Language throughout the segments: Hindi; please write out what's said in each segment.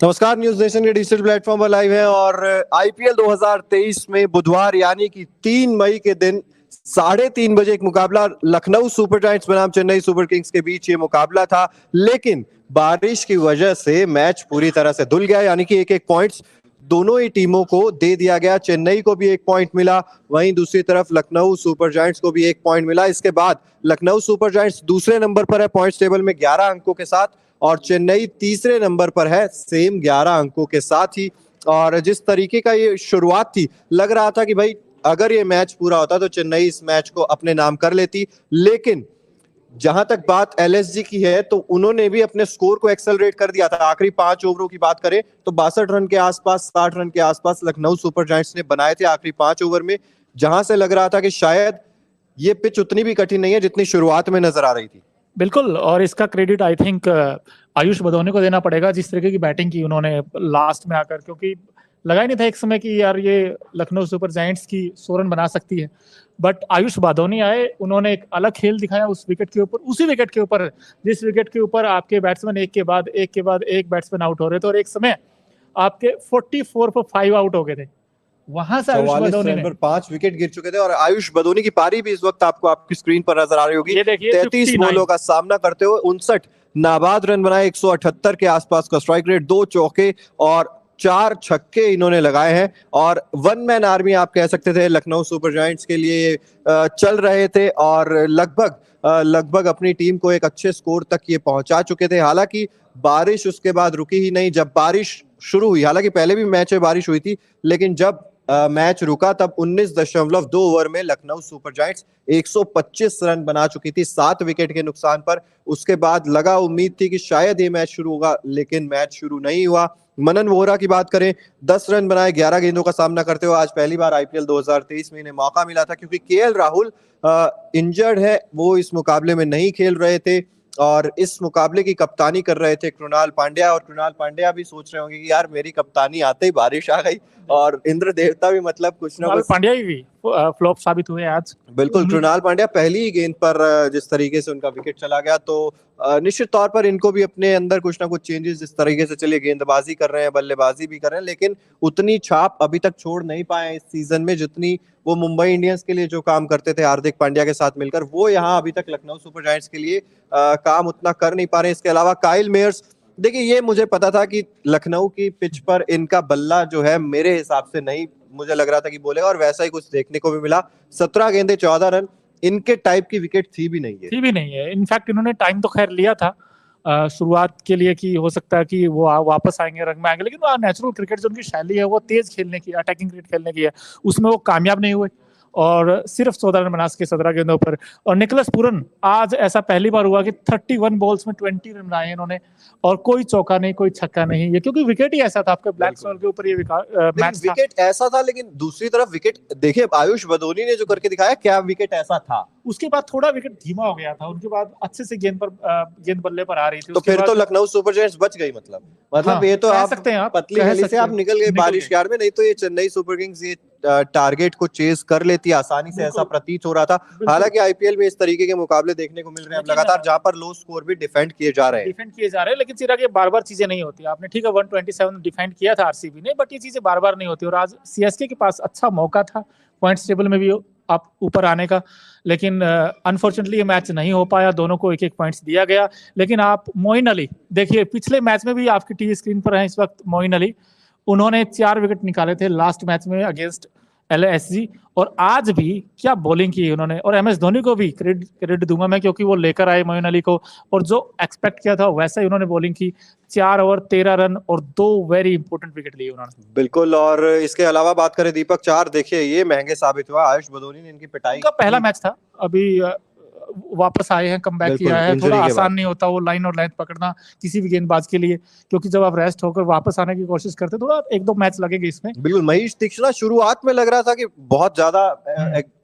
नमस्कार, न्यूज नेशन के डिजिटल प्लेटफॉर्म पर लाइव है और आईपीएल 2023 में बुधवार यानी कि 3 मई के दिन 3:30 बजे एक मुकाबला लखनऊ सुपर जायंट्स बनाम चेन्नई सुपर किंग्स के बीच ये मुकाबला था, लेकिन बारिश की वजह से मैच पूरी तरह से धुल गया। यानी कि एक एक पॉइंट्स दोनों ही टीमों को दे दिया गया। चेन्नई को भी 1 पॉइंट मिला, वहीं दूसरी तरफ लखनऊ सुपर जायंट्स को भी 1 पॉइंट मिला। इसके बाद लखनऊ सुपर जायंट्स दूसरे नंबर पर है पॉइंट्स टेबल में 11 अंकों के साथ और चेन्नई तीसरे नंबर पर है सेम 11 अंकों के साथ ही। और जिस तरीके का ये शुरुआत थी, लग रहा था कि भाई अगर ये मैच पूरा होता तो चेन्नई इस मैच को अपने नाम कर लेती, लेकिन जहां तक बात एलएसजी की है तो उन्होंने भी अपने स्कोर को एक्सेलरेट कर दिया था। आखिरी 5 ओवरों की बात करें तो 62 रन के आसपास, 60 रन के आसपास लखनऊ सुपर जायंट्स ने बनाए थे आखिरी 5 ओवर में, जहां से लग रहा था कि शायद ये पिच उतनी भी कठिन नहीं है जितनी शुरुआत में नजर आ रही थी। बिल्कुल, और इसका क्रेडिट आई थिंक आयुष बदौनी को देना पड़ेगा, जिस तरीके की बैटिंग की उन्होंने लास्ट में आकर, क्योंकि लगा ही नहीं था एक समय कि यार ये लखनऊ सुपर जायंट्स की 100 रन बना सकती है। बट आयुष बदौनी आए, उन्होंने एक अलग खेल दिखाया उस विकेट के ऊपर, उसी विकेट के ऊपर जिस विकेट के ऊपर आपके बैट्समैन एक के बाद एक बैट्समैन आउट हो रहे थे और एक समय आपके 44 पर 5 आउट हो गए थे। वहां से आयुष बदौनी ने 5 विकेट गिर चुके थे और आयुष बदौनी की पारी भी इस वक्त आपको आपकी स्क्रीन पर नजर आ रही होगी। 33 बॉलों का सामना करते हुए 59 नाबाद रन बनाए, 178 के आसपास का स्ट्राइक रेट, 2 चौके और 4 छक्के इन्होंने लगाए हैं। और 1 मैन आर्मी आप कह सकते थे लखनऊ सुपर जायंट्स के लिए चल रहे थे और लगभग अपनी टीम को एक अच्छे स्कोर तक ये पहुंचा चुके थे। हालांकि बारिश उसके बाद रुकी ही नहीं। जब बारिश शुरू हुई, हालांकि पहले भी मैच में बारिश हुई थी, लेकिन जब मैच रुका तब 19.2 ओवर में लखनऊ सुपर जायंट्स 125 रन बना चुकी थी 7 विकेट के नुकसान पर। उसके बाद लगा उम्मीद थी कि शायद ये मैच शुरू होगा, लेकिन मैच शुरू नहीं हुआ। मनन वोहरा की बात करें, 10 रन बनाए 11 गेंदों का सामना करते हुए। आज पहली बार आईपीएल 2023 में इन्हें मौका मिला था, क्योंकि केएल राहुल इंजर्ड है, वो इस मुकाबले में नहीं खेल रहे थे और इस मुकाबले की कप्तानी कर रहे थे कृणाल पांड्या। और कृणाल पांड्या भी सोच रहे होंगे कि यार मेरी कप्तानी आते ही बारिश आ गई, और इंद्र देवता भी मतलब कुछ ना कुछ। पांड्या भी फ्लॉप साबित हुए आज। बिल्कुल, कृणाल पांड्या पहली ही गेंद पर जिस तरीके से उनका विकेट चला गया, तो निश्चित तौर पर इनको भी अपने अंदर कुछ ना कुछ चेंजेस, जिस तरीके से चलिए गेंदबाजी कर रहे हैं, बल्लेबाजी भी कर रहे हैं, लेकिन उतनी छाप अभी तक छोड़ नहीं पाए इस सीजन में जितनी वो मुंबई इंडियंस के लिए जो काम करते थे हार्दिक पांड्या के साथ मिलकर, वो यहाँ अभी तक लखनऊ सुपर जायंट्स के लिए काम उतना कर नहीं पा रहे। इसके अलावा काइल मेयर्स, देखिए ये मुझे पता था कि लखनऊ की पिच पर इनका बल्ला जो है मेरे हिसाब से नहीं, मुझे लग रहा था कि बोलेगा, और वैसा ही कुछ देखने को भी मिला। 17 गेंदे 14 रन, इनके टाइप की विकेट थी भी नहीं है। इनफैक्ट इन्होंने टाइम तो खैर लिया था शुरुआत के लिए कि हो सकता है कि वो वापस आएंगे, रंग में आएंगे, लेकिन वो नेचुरल क्रिकेट जो उनकी शैली है, वो तेज खेलने की, अटैकिंग क्रिकेट खेलने की है, उसमें वो कामयाब नहीं हुए और सिर्फ 14 रन बना सके 17 गेंदों पर। और निकोलस पूरन, आज ऐसा पहली बार हुआ कि 31 बॉल्स में 20 रन बनाए इन्होंने और कोई चौका नहीं, कोई छक्का नहीं। ये क्योंकि विकेट ही ऐसा था आपके ब्लैक स्टोन के ऊपर, ये मैच विकेट ऐसा था, लेकिन दूसरी तरफ विकेट देखिए आयुष बदौनी ने जो करके दिखाया, क्या विकेट ऐसा था। उसके बाद थोड़ा विकेट धीमा हो गया था, उनके बाद अच्छे से गेंद बल्ले पर आ रही थी, तो फिर तो लखनऊ सुपर जायंट्स बच गई। मतलब हाँ, ये तो आप सकते हैं, आप पतली गली से आप निकल गए बारिश के आड़ में, नहीं तो ये चेन्नई सुपर किंग्स ये टारगेट को चेज कर लेती आसानी से, ऐसा प्रतीत हो रहा था। हालांकि आईपीएल में इस तरीके के मुकाबले देखने को मिल रहे हैं लगातार, जहां पर लो स्कोर भी डिफेंड किए जा रहे हैं, लेकिन चिराग ये बार-बार चीजें नहीं होती। आपने ठीक है 127 डिफेंड किया था आरसीबी ने, बट ये चीजें बार-बार नहीं होती। और आज सीएसके के पास अच्छा मौका था पॉइंट्स टेबल में भी आप ऊपर आने का, लेकिन अनफॉर्चुनेटली ये मैच नहीं हो पाया, दोनों को 1-1 पॉइंट्स दिया गया। लेकिन आप मोइन अली देखिए, पिछले मैच में भी आपकी टीवी स्क्रीन पर है इस वक्त मोइन अली, उन्होंने 4 विकेट निकाले थे लास्ट मैच में अगेंस्ट एलएसजी, और आज भी क्या बॉलिंग की उन्होंने। और एमएस धोनी को भी क्रेडिट दूंगा मैं, क्योंकि वो लेकर आए मोइन अली को और जो एक्सपेक्ट किया था वैसा ही उन्होंने बॉलिंग की। 4 ओवर 13 रन और 2 वेरी इंपॉर्टेंट विकेट लिए उन्होंने। बिल्कुल, और इसके अलावा बात करें दीपक चार, देखिए ये महंगे साबित हुआ। आयुष बदौनी ने इनकी पिटाई, का पहला मैच था, अभी वापस आए हैं, कमबैक किया है, थोड़ा आसान नहीं होता वो लाइन और लेंथ पकड़ना किसी भी गेंदबाज के लिए, क्योंकि जब आप रेस्ट होकर वापस आने की कोशिश करते थोड़ा 1-2 मैच लगेंगे इसमें। बिल्कुल, महेश तीक्ष्णा शुरुआत में लग रहा था कि बहुत ज्यादा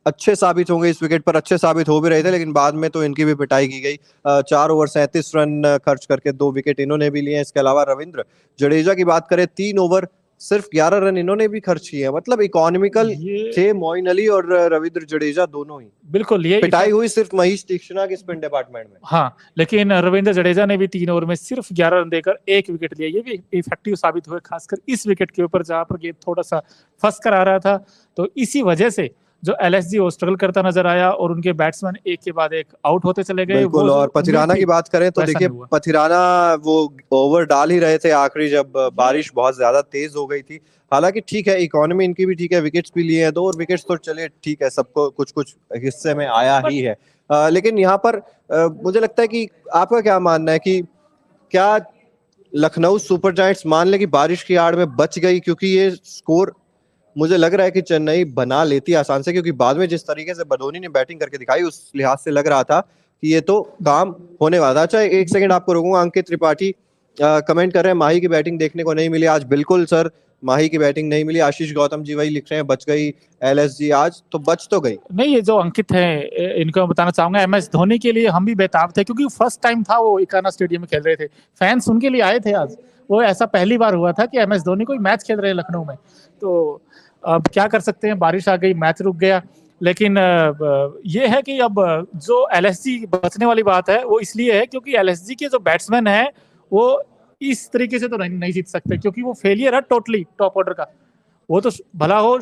अच्छे साबित होंगे इस विकेट पर, अच्छे साबित हो भी रहे थे, लेकिन बाद में तो इनकी भी पिटाई की गई। 4 ओवर 37 रन खर्च करके 2 विकेट इन्होंने भी लिए। इसके अलावा रविंद्र जडेजा की बात करें, 3 ओवर सिर्फ 11 रन इन्होंने भी खर्च किए, मतलब इकोनॉमिकल थे मोइन अली और रविंद्र जडेजा दोनों ही। बिल्कुल, ये पिटाई हुई सिर्फ महेश तीक्ष्णा के स्पिन डिपार्टमेंट में। हाँ, लेकिन रविंद्र जडेजा ने भी 3 ओवर में सिर्फ 11 रन देकर 1 विकेट लिया, ये भी इफेक्टिव साबित हुए, खासकर इस विकेट के ऊपर जहां पर गेंद थोड़ा सा फंस कर आ रहा था। तो इसी वजह से जो एलएसजी वो स्ट्रगल करता नजर आया और उनके बैट्समैन एक के बाद एक आउट होते चले गए। बिल्कुल, और पथिराना की बात करें तो देखिए पथिराना वो ओवर डाल ही रहे थे आखिरी, जब बारिश बहुत ज्यादा तेज हो गई थी। हालांकि ठीक है, इकोनॉमी इनकी भी ठीक है, विकेट्स भी लिए हैं, 2 विकेट्स तो चले ठीक है, सबको कुछ कुछ हिस्से में आया ही है। लेकिन यहाँ पर मुझे लगता है कि आपका क्या मानना है कि क्या लखनऊ सुपर जायंट्स मान ले कि बारिश की आड़ में बच गई, क्योंकि ये स्कोर मुझे लग रहा है कि चेन्नई बना लेती है आसान से, क्योंकि बाद में जिस तरीके से बदोनी ने बैटिंग करके दिखाई उस लिहाज से लग रहा था कि ये तो काम होने वाला था। अच्छा, एक सेकंड आपको रोकूंगा, अंकित त्रिपाठी कमेंट कर रहे हैं माही की बैटिंग देखने को नहीं मिली आज। बिल्कुल सर, माही की बैटिंग नहीं मिली। आशीष गौतम जी वही लिख रहे हैं, बच गई एलएसजी आज, तो बच तो गई नहीं। ये जो अंकित है इनको मैं बताना चाहूंगा, एमएस धोनी के लिए हम भी बेताब थे, क्योंकि फर्स्ट टाइम था वो इकाना स्टेडियम में खेल रहे थे, फैंस उनके लिए आए थे आज। वो ऐसा पहली बार हुआ था कि एमएस धोनी कोई मैच खेल रहे हैं लखनऊ में। तो अब क्या कर सकते हैं, बारिश आ गई, मैच रुक गया। लेकिन ये है कि अब जो एलएसजी बचने वाली बात है वो इसलिए है क्योंकि एलएसजी के जो बैट्समैन है वो इस तरीके से तो नहीं जीत सकते, क्योंकि वो फेलियर है टोटली टॉप ऑर्डर का। वो तो भला हो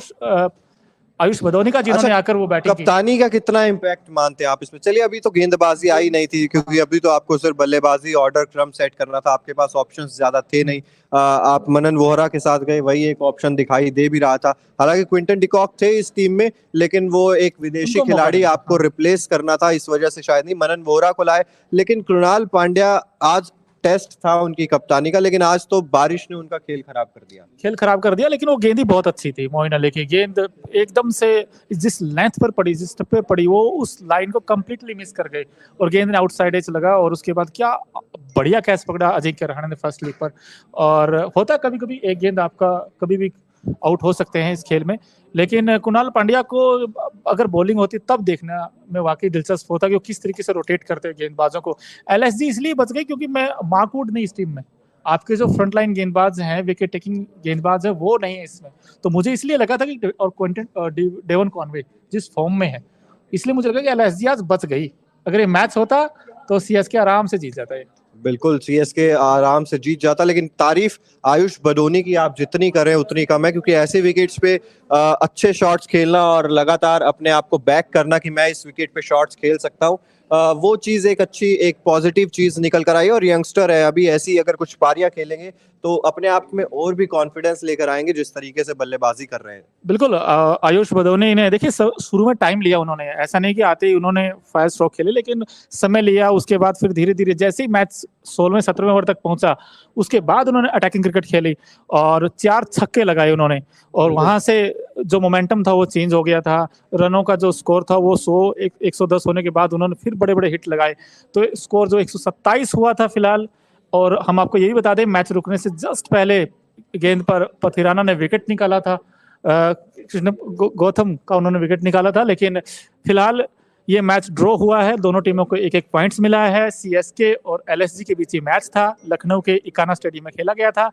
आयुष बदौनी का, जिन्होंने आकर वो बैटिंग कप्तानी का कितना इम्पैक्ट मानते हैं आप इसमें? चलिए, अभी तो गेंदबाजी आई नहीं थी, क्योंकि अभी तो आपको सिर्फ बल्लेबाजी ऑर्डर क्रम सेट करना था, आपके पास ऑप्शंस ज्यादा थे नहीं। आप मनन वोहरा के साथ गए, वही एक ऑप्शन दिखाई दे भी रहा था। हालांकि क्विंटन डिकॉक थे इस टीम में, लेकिन वो एक विदेशी खिलाड़ी आपको रिप्लेस करना था, इस वजह से शायद नहीं मनन वोहरा को लाए। लेकिन कृणाल पांड्या, आज टेस्ट था उनकी कप्तानी का, लेकिन आज तो बारिश ने उनका खेल खराब कर दिया। लेकिन वो गेंद ही बहुत अच्छी थी मोइन अली की। गेंद एकदम से जिस लेंथ पर पड़ी, जिस स्टेप पे पड़ी, वो उस लाइन को कंप्लीटली मिस कर गए और गेंद ने आउटसाइड एज लगा। और उसके बाद क्या बढ़िया कैच पकड़ा अजिंक्य रहाणे ने फर्स्ट लीग पर। और होता कभी कभी एक गेंद आपका कभी भी आउट हो सकते हैं इस खेल में, लेकिन कुणाल पांड्या को अगर बॉलिंग होती तब देखना में वाकई दिलचस्प होता कि वो किस तरीके से रोटेट करते हैं गेंदबाजों को। एलएसजी इसलिए बच गई क्योंकि मैं माकूड नहीं इस टीम में, आपके जो फ्रंटलाइन गेंदबाज हैं, विकेट टेकिंग गेंदबाज है, वो नहीं है इसमें। तो मुझे इसलिए लगा था कि और क्विंटन डेवन कॉनवे जिस फॉर्म में है, इसलिए मुझे लगा कि एलएसजी आज बच गई। अगर ये मैच होता तो सीएसके आराम से जीत जाता है। बिल्कुल, सीएसके आराम से जीत जाता, लेकिन तारीफ आयुष बदोनी की आप जितनी करें उतनी कम है, क्योंकि ऐसे विकेट्स पे अच्छे शॉट्स खेलना और लगातार अपने आप को बैक करना कि मैं इस विकेट पे शॉट्स खेल सकता हूँ, वो चीज एक अच्छी, एक पॉजिटिव चीज निकल कर आई। और यंगस्टर है, अभी ऐसी अगर कुछ पारियां खेलेंगे तो अपने आप में और भी कॉन्फिडेंस लेकर आएंगे, जिस तरीके से बल्लेबाजी कर रहे हैं। बिल्कुल, आयुष बदौनी ने देखिए शुरू में टाइम लिया उन्होंने, ऐसा नहीं कि आते ही उन्होंने फायर स्ट्रोक खेले, लेकिन समय लिया। उसके बाद फिर धीरे धीरे जैसे ही मैच 16वें-17वें ओवर तक पहुंचा, उसके बाद उन्होंने अटैकिंग क्रिकेट खेली और 4 छक्के लगाए उन्होंने। और वहां से जो मोमेंटम था वो चेंज हो गया था। रनों का जो स्कोर था वो 110 होने के बाद उन्होंने फिर बड़े बड़े हिट लगाए, तो स्कोर जो 127 हुआ था फिलहाल। और हम आपको यही बता दें, मैच रुकने से जस्ट पहले गेंद पर पथिराना ने विकेट निकाला था, कृष्ण गौतम का उन्होंने विकेट निकाला था। लेकिन फिलहाल ये मैच ड्रॉ हुआ है, दोनों टीमों को एक एक पॉइंट्स मिला है। सीएसके और एलएसजी के बीच ये मैच था, लखनऊ के इकाना स्टेडियम में खेला गया था।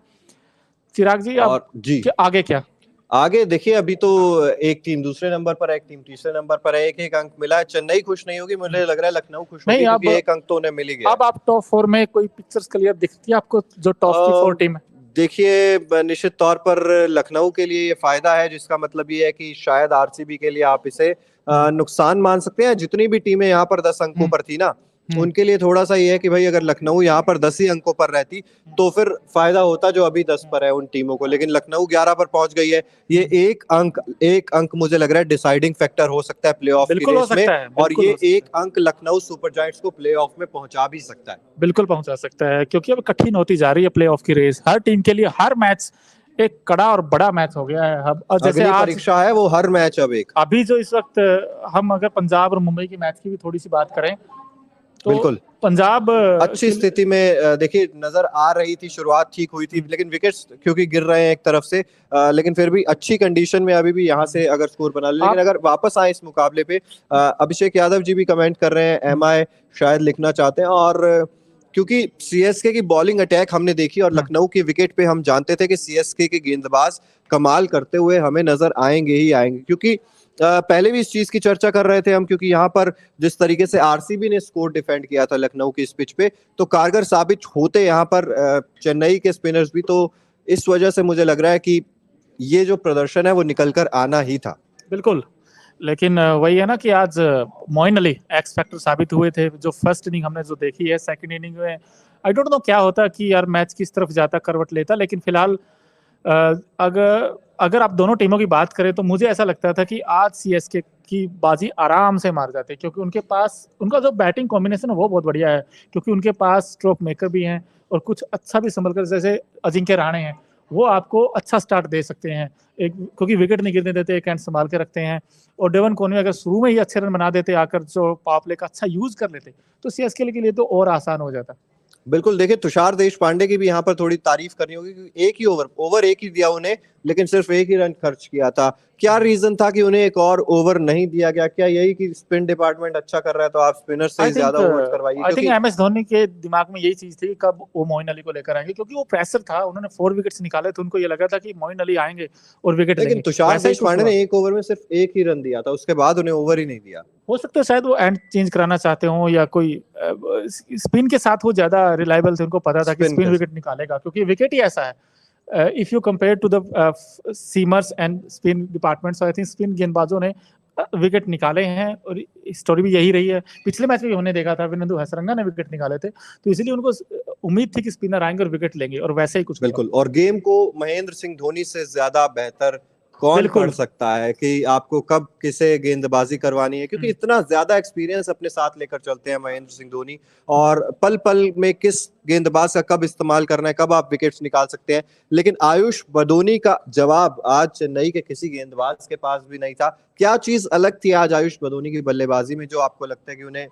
चिराग जी, अब आगे क्या? आगे देखिए, अभी तो एक टीम दूसरे नंबर पर है, एक टीम तीसरे नंबर पर है, एक अंक मिला है। चेन्नई खुश नहीं होगी, मुझे लग रहा है लखनऊ खुश होगी, क्योंकि एक अंक तो उन्हें मिल ही गया। अब आप टॉप 4 में कोई पिक्चर्स क्लियर दिखती है आपको, जो टॉप की 4 टीम है? देखिए, निश्चित तौर पर लखनऊ के लिए ये फायदा है, जिसका मतलब ये है कि शायद आरसीबी के लिए आप इसे नुकसान मान सकते हैं। जितनी भी टीमें यहाँ पर 10 अंकों पर थी ना, उनके लिए थोड़ा सा ये है कि भाई अगर लखनऊ यहाँ पर 10 ही अंकों पर रहती तो फिर फायदा होता जो अभी 10 पर है उन टीमों को। लेकिन लखनऊ 11 पर पहुंच गई है। ये एक अंक मुझे लग रहा है डिसाइडिंग फैक्टर हो सकता है प्लेऑफ की रेस में, और ये एक अंक लखनऊ सुपर जायंट्स को प्लेऑफ में पहुंचा भी सकता है। बिल्कुल पहुंचा सकता है, क्योंकि अब कठिन होती जा रही है प्लेऑफ की रेस। हर टीम के लिए हर मैच एक कड़ा और बड़ा मैच हो गया है। अब जैसे आज परीक्षा है, वो हर मैच अभी जो इस वक्त हम अगर पंजाब और मुंबई की मैच की भी थोड़ी सी बात करें तो बिल्कुल पंजाब अच्छी स्थिति में देखिए नजर आ रही थी। शुरुआत ठीक हुई थी, लेकिन विकेट्स क्योंकि गिर रहे हैं एक तरफ से, लेकिन फिर भी अच्छी कंडीशन में अभी भी यहाँ से अगर स्कोर बना ले। लेकिन अगर वापस आए इस मुकाबले पे, अभिषेक यादव जी भी कमेंट कर रहे हैं, एमआई शायद लिखना चाहते हैं, और क्योंकि सीएसके की बॉलिंग अटैक हमने देखी और लखनऊ की विकेट पे हम जानते थे कि सीएसके के गेंदबाज कमाल करते हुए हमें नजर आएंगे ही आएंगे, क्योंकि पहले भी इस चीज की चर्चा कर रहे थे हम, क्योंकि यहाँ पर जिस तरीके से आरसीबी ने स्कोर डिफेंड किया था लखनऊ की इस पिच पे, तो कारगर साबित होते यहाँ पर चेन्नई के स्पिनर्स भी। तो इस वजह से मुझे लग रहा है कि ये जो प्रदर्शन है वो निकल कर आना ही था। बिल्कुल, लेकिन वही है ना कि आज मोइन अली एक्स फैक्टर साबित हुए थे। जो फर्स्ट इनिंग हमने जो देखी है, सेकंड इनिंग में आई डोंट नो क्या होता कि यार मैच किस तरफ ज्यादा करवट लेता, लेकिन फिलहाल अगर आप दोनों टीमों की बात करें तो मुझे ऐसा लगता था कि आज सीएसके की बाजी आराम से मार जाते, क्योंकि उनके पास उनका जो बैटिंग कॉम्बिनेशन है वो बहुत बढ़िया है, क्योंकि उनके पास स्ट्रोक मेकर भी हैं और कुछ अच्छा भी संभल कर, जैसे अजिंक्य रहाणे हैं, वो आपको अच्छा स्टार्ट दे सकते हैं, एक क्योंकि विकेट नहीं गिरने देते, एक एंड संभाल के रखते हैं। और डेवन कॉनवे अगर शुरू में ही अच्छे रन बना देते, आकर जो पावर प्ले का अच्छा यूज कर लेते, तो सीएसके के लिए तो और आसान हो जाता। बिल्कुल, देखिए तुषार देशपांडे की भी यहाँ पर थोड़ी तारीफ करनी होगी, क्योंकि एक ही ओवर एक ही दिया उन्हें, लेकिन सिर्फ एक ही रन खर्च किया था। क्या रीजन था कि उन्हें एक और ओवर नहीं दिया गया? क्या यही कि स्पिन डिपार्टमेंट अच्छा कर रहा है तो आप स्पिनर से ज्यादा ओवर करवाइए? आई थिंक एमएस धोनी के दिमाग में यही चीज थी कि कब वो मोइन अली को लेकर आएंगे, क्योंकि वो प्रेशर था, उन्होंने 4 विकेट्स निकाले थे, उनको ये लगा था कि मोइन अली आएंगे और विकेट लेंगे। लेकिन तुषार देशपांडे ने एक ओवर में सिर्फ एक ही रन दिया था, उसके बाद उन्हें ओवर ही नहीं दिया। हो सकता है शायद वो एंड चेंज कराना चाहते हो, या कोई स्पिन के साथ वो ज्यादा रिलायबल थे, उनको पता था कि स्पिन विकेट निकालेगा, क्योंकि विकेट ही ऐसा है। If you compare to the seamers and spin department, I think spin गेंदबाजों ने विकेट निकाले हैं, और स्टोरी भी यही रही है। पिछले मैच में हमने देखा था विनंदु हसरंगा ने विकेट निकाले थे, तो इसलिए उनको उम्मीद थी कि स्पिनर आएंगे और विकेट लेंगे, और वैसे ही कुछ। बिल्कुल, और गेम को महेंद्र सिंह धोनी से ज्यादा बेहतर कौन पढ़ सकता है कि आपको कब किसे गेंदबाजी करवानी है, क्योंकि इतना ज्यादा एक्सपीरियंस अपने साथ लेकर चलते हैं महेंद्र सिंह धोनी, और पल पल में किस गेंदबाज का कब इस्तेमाल करना है, कब आप विकेट्स निकाल सकते हैं। लेकिन आयुष बदोनी का जवाब आज चेन्नई के किसी गेंदबाज के पास भी नहीं था। क्या चीज अलग थी आज आयुष बदोनी की बल्लेबाजी में जो आपको लगता है कि उन्हें